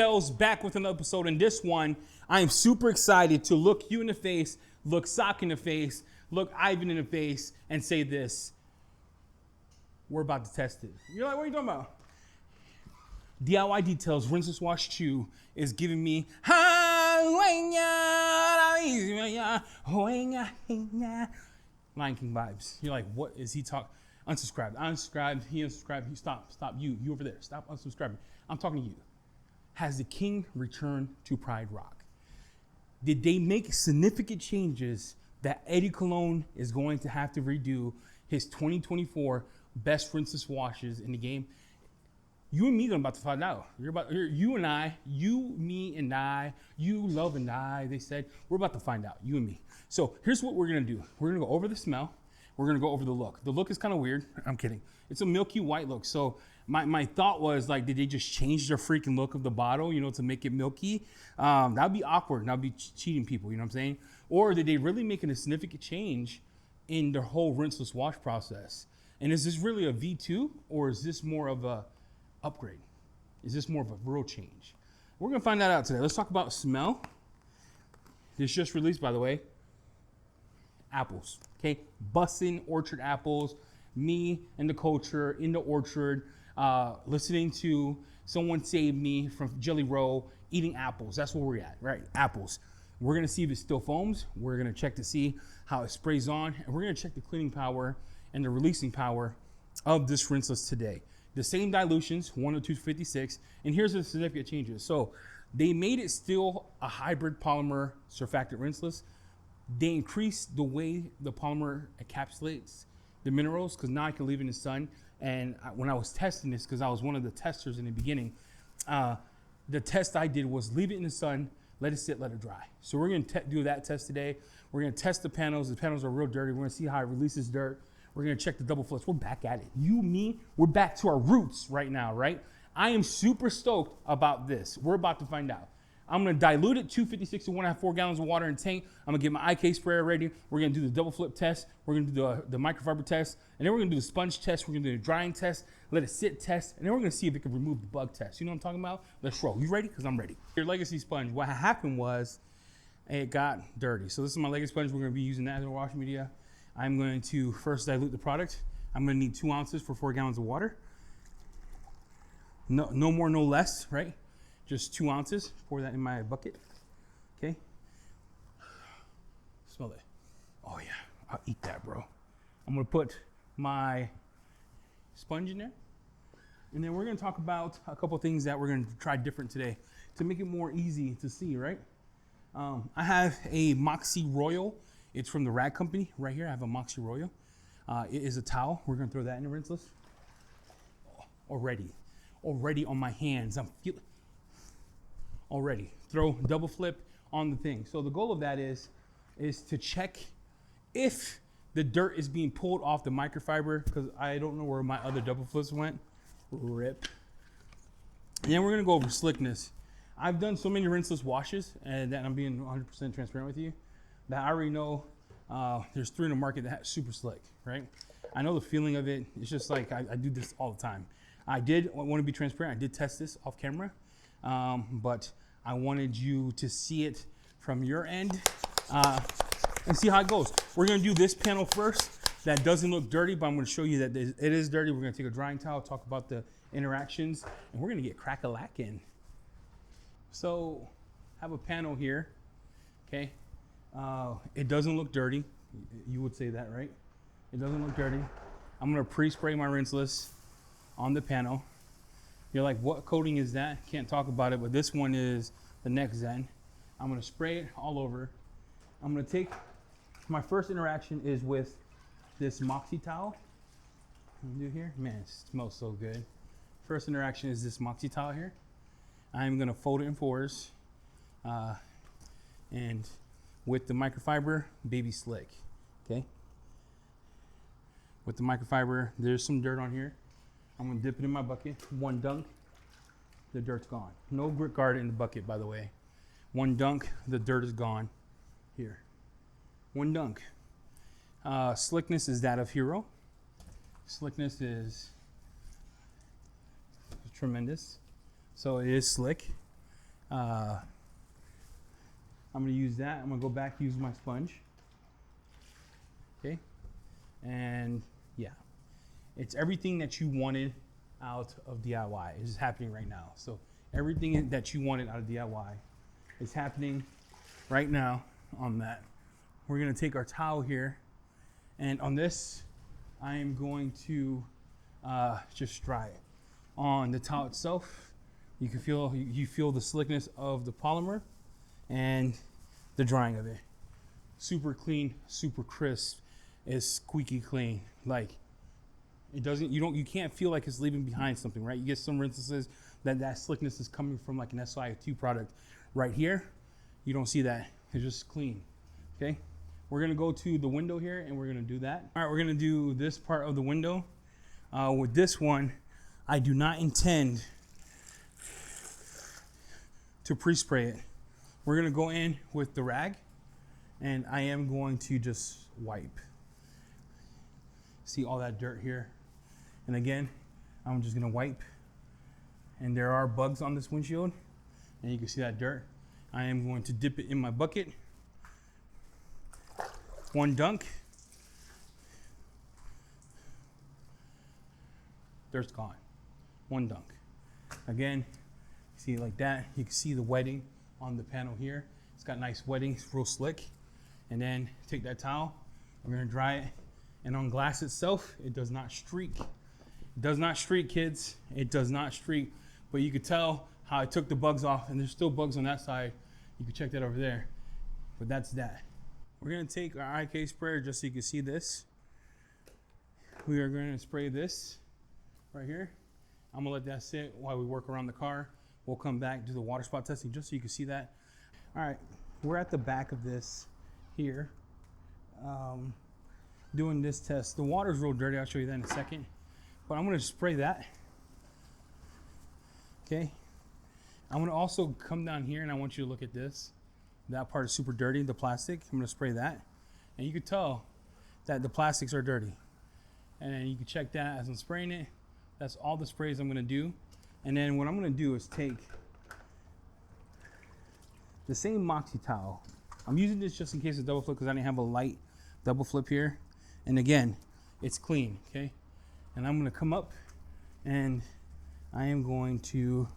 Back with an episode. In this one, I am super excited to look you in the face, look Sock in the face, look Ivan in the face, and say this. We're about to test it. You're like, what are you talking about? DIY Details Rinseless Wash 2 is giving me Lion King vibes. You're like, what is he talking? Unsubscribed. Unsubscribed. He unsubscribed. He stop. You over there. Stop unsubscribing. I'm talking to you. Has the king returned to Pride Rock? Did they make significant changes that Eddie Cologne is going to have to redo his 2024 best rinseless washes in the game? You and me are about to find out. You and I, you, me, and I, you, love, and I, they said, we're about to find out, you and me. So here's what we're gonna do. We're gonna go over the smell. We're gonna go over the look. The look is kind of weird. I'm kidding. It's a milky white look. So my thought was like, did they just change the freaking look of the bottle, to make it milky? That'd be awkward. That'd be cheating people, you know what I'm saying? Or did they really make a significant change in their whole rinseless wash process? And is this really a V2 or is this more of a upgrade? Is this more of a real change? We're gonna find that out today. Let's talk about smell. This just released, by the way. Apples, okay? Bussin' orchard apples. Me and the culture in the orchard, listening to someone save me from Jelly Roll, eating apples. That's where we're at, right? Apples. We're gonna see if it still foams. We're gonna check to see how it sprays on, and we're gonna check the cleaning power and the releasing power of this rinseless today. The same dilutions, 10256, and here's the significant changes. So they made it still a hybrid polymer surfactant rinseless. They increased the way the polymer encapsulates the minerals, because now I can leave it in the sun. And when I was testing this, because I was one of the testers in the beginning, the test I did was leave it in the sun, let it sit, let it dry. So we're gonna do that test today. We're gonna test the panels. The panels are real dirty. We're gonna see how it releases dirt. We're gonna check the double flips. We're back at it. You, me, we're back to our roots right now, right? I am super stoked about this. We're about to find out. I'm gonna dilute it, 256 to 1.5, 4 gallons of water in tank. I'm gonna get my IK sprayer ready. We're gonna do the double flip test. We're gonna do the microfiber test. And then we're gonna do the sponge test. We're gonna do the drying test, let it sit test. And then we're gonna see if it can remove the bug test. You know what I'm talking about? Let's roll. You ready? Because I'm ready. Your legacy sponge, what happened was it got dirty. So this is my legacy sponge. We're gonna be using that as our wash media. I'm going to first dilute the product. I'm gonna need 2 ounces for 4 gallons of water. No more, no less, right? Just 2 ounces. Pour that in my bucket. Okay. Smell it. Oh yeah, I'll eat that, bro. I'm gonna put my sponge in there. And then we're gonna talk about a couple things that we're gonna try different today to make it more easy to see, right? I have a Moxie Royal. It's from the Rag Company. Right here, I have a Moxie Royal. It is a towel. We're gonna throw that in the rinseless. Already on my hands. I'm feeling already. Throw double flip on the thing. So the goal of that is to check if the dirt is being pulled off the microfiber, because I don't know where my other double flips went. Rip. And then we're gonna go over slickness. I've done so many rinseless washes, and that I'm being 100% transparent with you, that I already know there's 3 in the market that super slick, right? I know the feeling of it. It's just like I do this all the time. I did want to be transparent. I did test this off camera, but I wanted you to see it from your end and see how it goes. We're gonna do this panel first. That doesn't look dirty, but I'm gonna show you that it is dirty. We're gonna take a drying towel, talk about the interactions, and we're gonna get crack-a-lackin'. So, I have a panel here, okay? It doesn't look dirty. You would say that, right? It doesn't look dirty. I'm gonna pre-spray my rinseless on the panel. You're like, what coating is that? Can't talk about it, but this one is the Next Zen. I'm gonna spray it all over. I'm gonna take, my first interaction is with this Moxie towel. What do here? Man, it smells so good. First interaction is this Moxie towel here. I'm gonna fold it in 4s. And with the microfiber, baby slick, okay? With the microfiber, there's some dirt on here. I'm gonna dip it in my bucket. 1 dunk, the dirt's gone. No grit guard in the bucket, by the way. 1 dunk, the dirt is gone. Here, 1 dunk. Slickness is that of Hero. Slickness is tremendous. So it is slick. I'm gonna use that. I'm gonna go back, use my sponge. Okay, and yeah, it's everything that you wanted out of DIY is happening right now. So everything that you wanted out of DIY is happening right now on that. We're gonna take our towel here, and on this, I am going to just dry it. On the towel itself, you can feel the slickness of the polymer and the drying of it. Super clean, super crisp. It's squeaky clean. Like it doesn't, you can't feel like it's leaving behind something, right? You get some rinselesses that slickness is coming from like an SiO2 product. Right here, you don't see that. It's just clean. Okay, we're gonna go to the window here and we're gonna do that. All right, we're gonna do this part of the window. With this one, I do not intend to pre-spray it. We're gonna go in with the rag and I am going to just wipe. See all that dirt here? And again, I'm just gonna wipe. And there are bugs on this windshield and you can see that dirt. I am going to dip it in my bucket. One dunk. Dirt's gone. One dunk. Again, see it like that. You can see the wetting on the panel here. It's got nice wetting, it's real slick. And then take that towel, we're gonna dry it. And on glass itself, it does not streak. It does not streak, kids. It does not streak. But you could tell how I took the bugs off, and there's still bugs on that side. You can check that over there. But that's that. We're gonna take our IK sprayer just so you can see this. We are gonna spray this right here. I'm gonna let that sit while we work around the car. We'll come back, do the water spot testing just so you can see that. All right, we're at the back of this here, doing this test. The water's real dirty, I'll show you that in a second. But I'm gonna spray that, okay? I'm gonna also come down here and I want you to look at this. That part is super dirty, the plastic. I'm gonna spray that. And you can tell that the plastics are dirty. And then you can check that as I'm spraying it. That's all the sprays I'm gonna do. And then what I'm gonna do is take the same Moxie towel. I'm using this just in case of double flip because I didn't have a light double flip here. And again, it's clean, okay? And I'm gonna come up and I am going to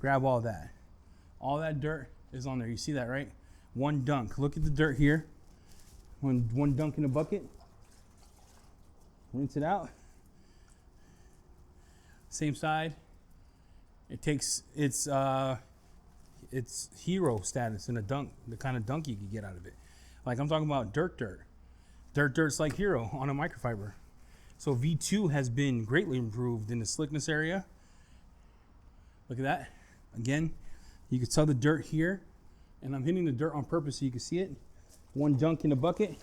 grab all that. All that dirt is on there. You see that, right? One dunk. Look at the dirt here. One dunk in a bucket. Rinse it out. Same side. It takes its hero status in a dunk, the kind of dunk you can get out of it. Like I'm talking about dirt. Dirt's like hero on a microfiber. So V2 has been greatly improved in the slickness area. Look at that. Again, you can tell the dirt here, and I'm hitting the dirt on purpose so you can see it. One dunk in the bucket,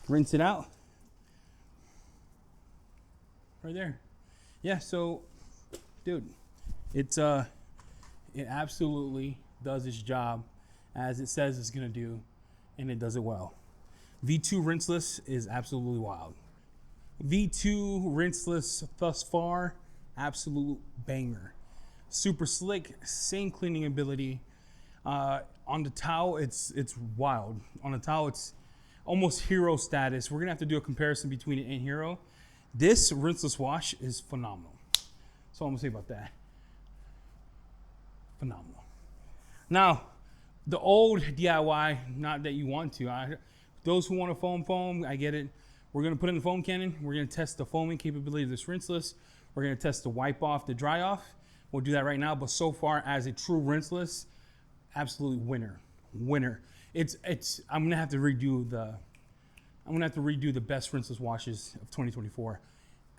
rinse it out. Right there. Yeah, so dude, it absolutely does its job as it says it's gonna do, and it does it well. V2 Rinseless is absolutely wild. V2 Rinseless thus far, absolute banger. Super slick, same cleaning ability. On the towel, it's wild. On the towel, it's almost hero status. We're gonna have to do a comparison between it and hero. This rinseless wash is phenomenal. That's all I'm gonna say about that. Phenomenal. Now, the old DIY, not that you want to. Those who want to foam, I get it. We're gonna put in the foam cannon. We're gonna test the foaming capability of this rinseless. We're gonna test the wipe off, the dry off. We'll do that right now. But so far, as a true rinseless, absolutely winner. I'm gonna have to redo the best rinseless washes of 2024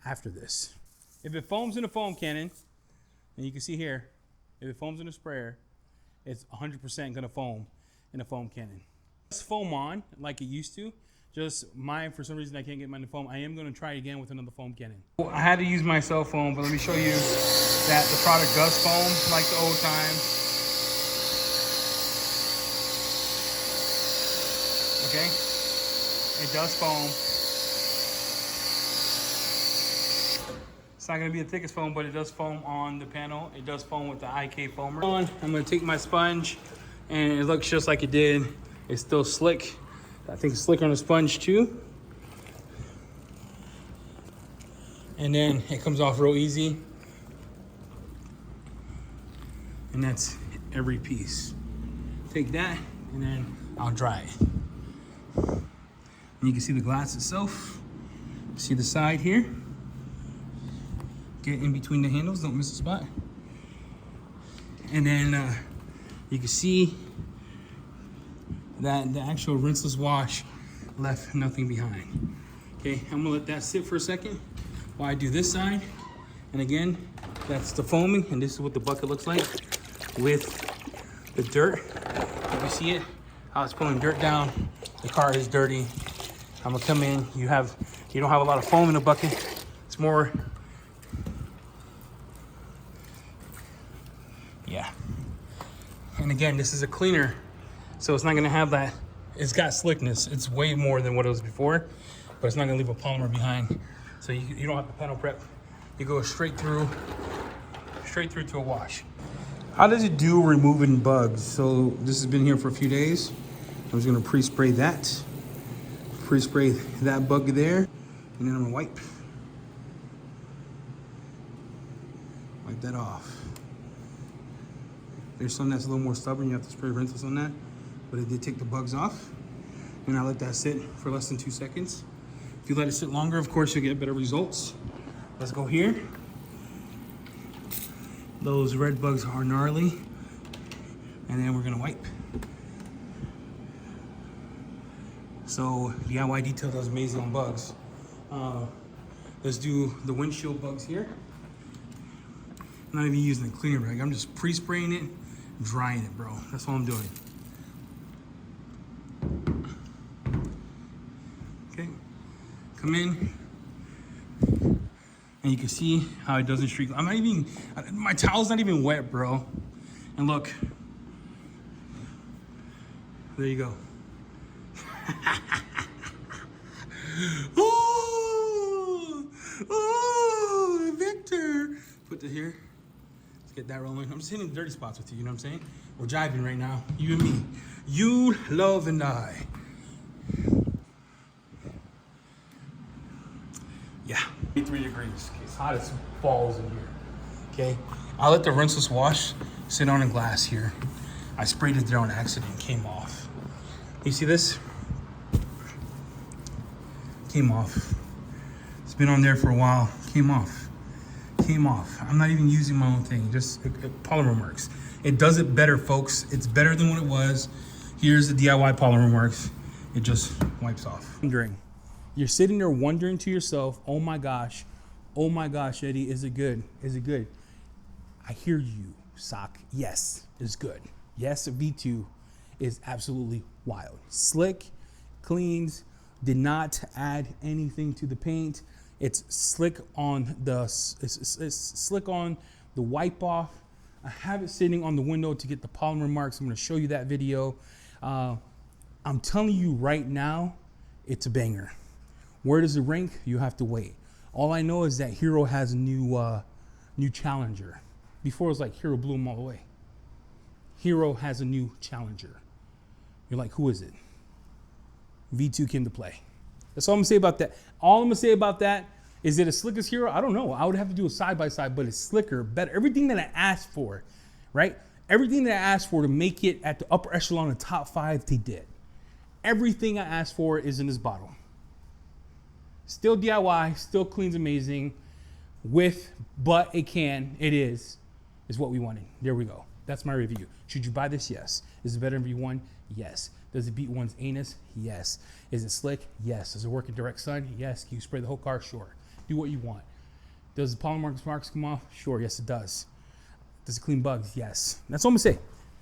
after this. If it foams in a foam cannon, and you can see here, if it foams in a sprayer, it's 100% gonna foam in a foam cannon. It's foam on like it used to. Just mine, for some reason I can't get mine to foam. I am gonna try it again with another foam cannon. I had to use my cell phone, but let me show you that the product does foam like the old times. Okay, it does foam. not gonna be the thickest foam, but it does foam on the panel. It does foam with the IK foamer. I'm gonna take my sponge, and it looks just like it did. It's still slick. I think it's slicker on the sponge too. And then it comes off real easy. And that's every piece. Take that, and then I'll dry it. And you can see the glass itself. See the side here? Get in between the handles, don't miss a spot. And then you can see that the actual rinseless wash left nothing behind. Okay, I'm gonna let that sit for a second while I do this side. And again, that's the foaming, and this is what the bucket looks like with the dirt. You see it, how it's pulling dirt down. The car is dirty. I'm gonna come in, you don't have a lot of foam in the bucket. It's more, yeah. And again, this is a cleaner, so it's not gonna have that, it's got slickness. It's way more than what it was before, but it's not gonna leave a polymer behind. So you don't have to panel prep. You go straight through to a wash. How does it do removing bugs? So this has been here for a few days. I'm just gonna pre-spray that. Pre-spray that bug there, and then I'm gonna wipe that off. There's some that's a little more stubborn, you have to spray rinseless on that, but it did take the bugs off. And I let that sit for less than 2 seconds. If you let it sit longer, of course, you'll get better results. Let's go here. Those red bugs are gnarly. And then we're gonna wipe. So DIY Detail does amazing on bugs. Let's do the windshield bugs here. I'm not even using a cleaner rag. I'm just pre-spraying it, drying it, bro. That's all I'm doing. Okay, come in, and you can see how it doesn't streak. I'm not even, my towel's not even wet, bro. And look, there you go. Oh, Victor. Put it here. Let's get that rolling. I'm just hitting dirty spots with you, you know what I'm saying? We're jiving right now, you and me. You, love, and I. Yeah, 83 degrees. It's hot as balls in here. Okay, I'll let the rinseless wash sit on a glass here. I sprayed it there on accident, came off. You see this? Came off. It's been on there for a while. Came off. Came off. I'm not even using my own thing. Just polymer marks. It does it better, folks. It's better than what it was. Here's the DIY polymer marks. It just wipes off. You're sitting there wondering to yourself, oh my gosh, Eddie, is it good? Is it good? I hear you, Sock. Yes, it's good. Yes, V2 is absolutely wild. Slick, cleans, did not add anything to the paint. It's slick on the slick on the wipe off. I have it sitting on the window to get the polymer marks. I'm going to show you that video. I'm telling you right now, it's a banger. Where does it rank? You have to wait. All I know is that Hero has a new challenger. Before it was like Hero blew them all away. Hero has a new challenger. You're like, who is it? V2 came to play. That's all I'm gonna say about that. All I'm gonna say about that is it as slick as Hero? I don't know. I would have to do a side by side, but it's slicker, better. Everything that I asked for, right? Everything that I asked for to make it at the upper echelon of top 5, they did. Everything I asked for is in this bottle. Still DIY, still cleans amazing, but it is what we wanted. There we go. That's my review. Should you buy this? Yes. Is it better than V1? Yes. Does it beat one's anus? Yes. Is it slick? Yes. Does it work in direct sun? Yes. Can you spray the whole car? Sure. Do what you want. Does the polymer marks come off? Sure. Yes, it does. Does it clean bugs? Yes. That's all I'm going to say.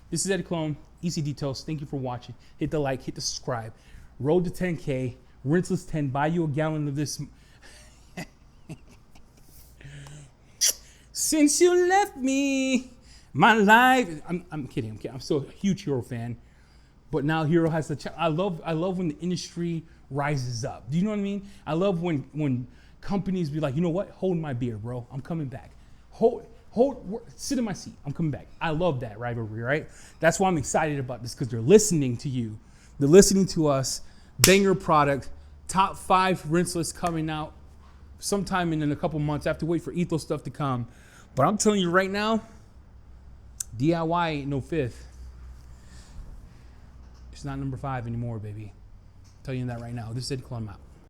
This is Eddie Clone, EC Details. Thank you for watching. Hit the like, hit the subscribe. Road to 10K. Rinseless 10. Buy you a gallon of this. Since you left me, my life. I'm kidding. I'm still a huge Hero fan. But now Hero has the I love when the industry rises up. Do you know what I mean? I love when companies be like, you know what? Hold my beer, bro. I'm coming back. Sit in my seat. I'm coming back. I love that rivalry, right? That's why I'm excited about this, because they're listening to you. They're listening to us. Banger product. Top 5 rinseless coming out sometime in a couple months. I have to wait for Ethos stuff to come. But I'm telling you right now, DIY ain't no 5th. It's not number 5 anymore, baby. I'm telling you that right now. This is Ed Clem out.